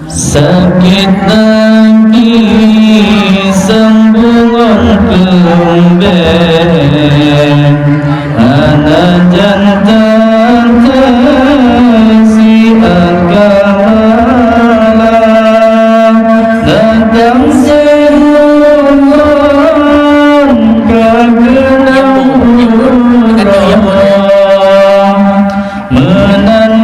sakit lagi sambungan kembang anak jantan kasih agama datang seruan kegenang menan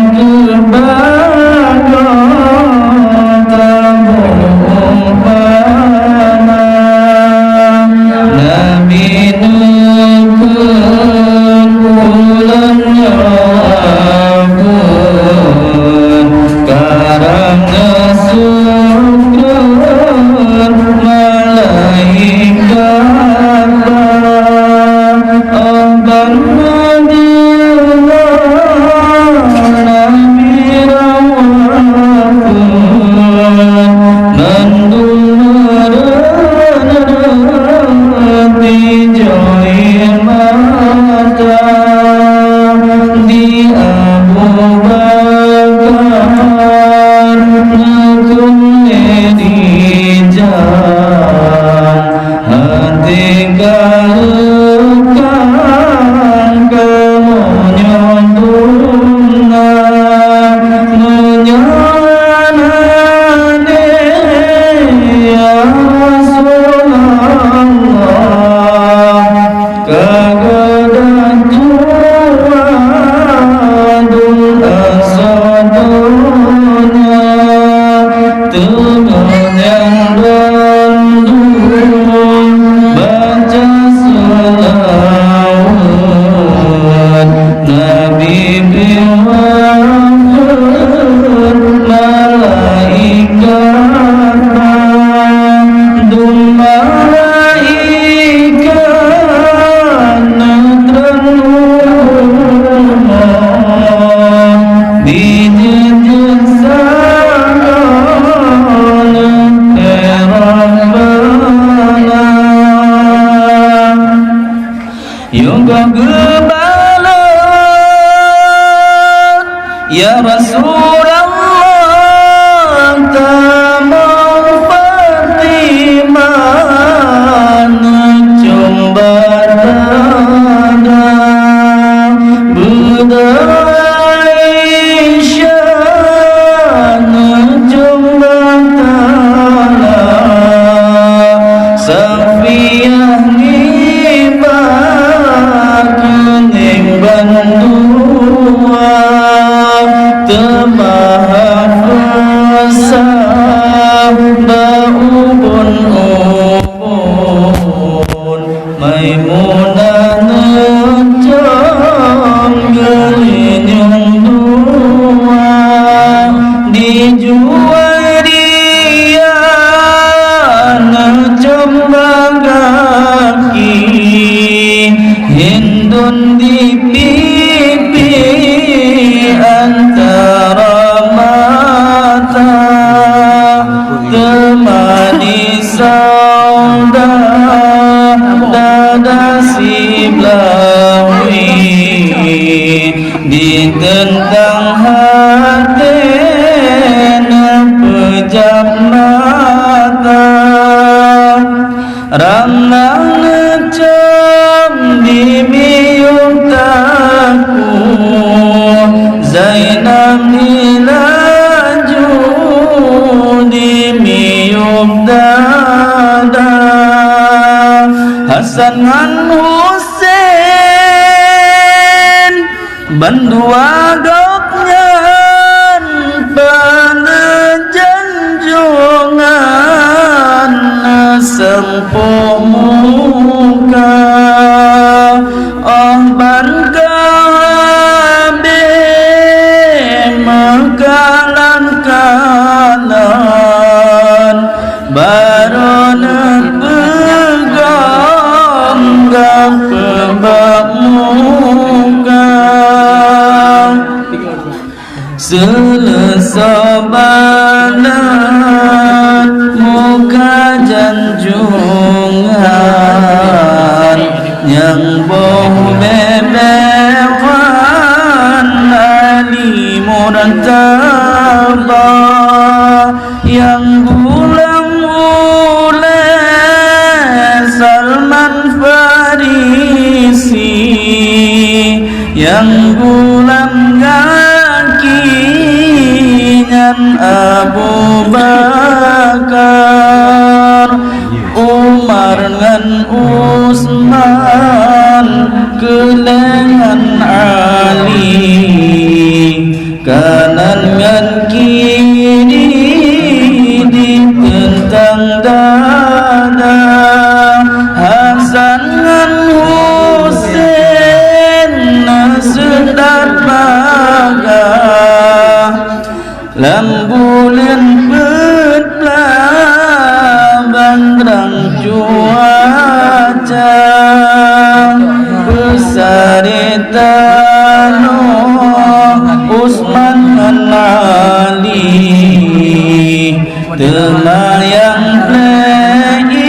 ya Rasulullah tamau Fatimah coba dada Budaisyah coba tala Safiyah nibah kuning bandua temahafasah ba'ubun Maimunah necam gelinyung dua di Juwairiyah necam bagaki Hindun di pipi antara mata temani saudah dada si Blawi ditentang hati pejam mata ramang ngecam di miung taku Zainab nilaju di miung dada Hasan dan Husain bandua doknyan penejanjungan sempuh muka oh bangka kalan baronet pegang pebak muka selesa banat muka janjungan yang boh bebewan alimun murtaba yang gulang oleh Salman Farisi, yang gulang kakinya Abu Bakar, Umar ngan Utsman, kelengan Ali, kanan ngan kiri dibentang dada, Hasan ngan Husain sedap baga, lambulan petlah bandrang cuaca, besaritano Utsman ngan Ali, temayang plei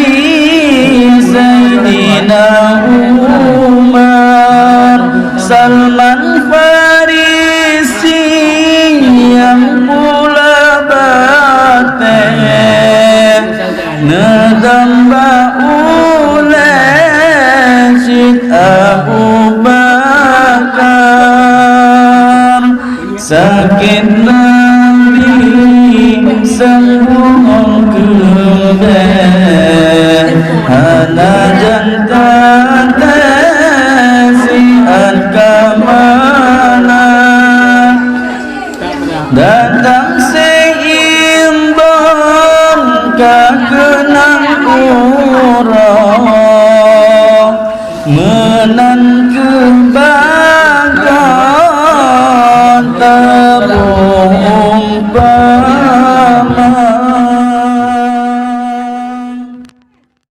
Sayyidina Umar, Salman Farisi yang pula bate nedamba oleh Syed Abu Bakar, sakit Nabi sembuh kembali, hana jantan tesian kamana, datang seimbang kakenang urang, menan kebanggaan tabung